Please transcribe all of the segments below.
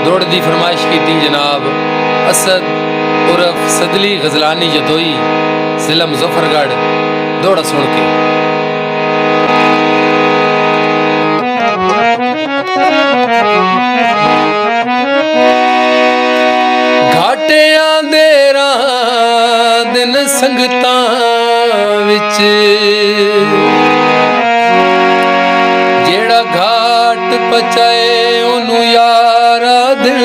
दौड़ की फरमाइश की जनाब असद उर्फ सदली गजलानी जदोई जिला मुजफ्फरगढ़ दौड़ा सुन के। घाटियां दे राह दिन संगतां विच जेड़ा घाट पचाए ओनू यारा दिल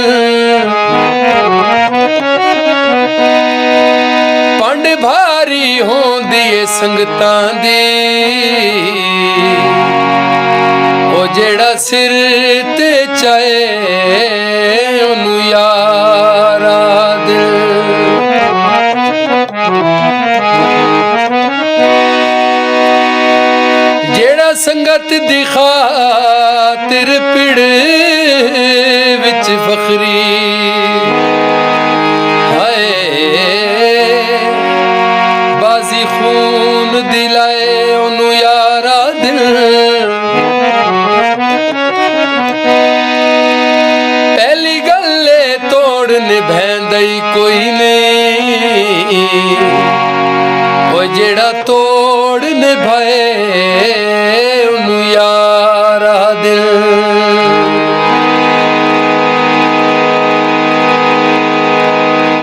पंड भारी होंदी ए संगतां दी ओ जेड़ा सिर ते चाए ओनू यारा दिल। जेड़ा संगत दी खातिर पिड़ विच फखरी हाय बाजी खून दिलाए ओनू यारा दिल। पहली गल्ले तोड़ निभैंदई कोई नहीं ओ जेड़ा तोड़ निभाए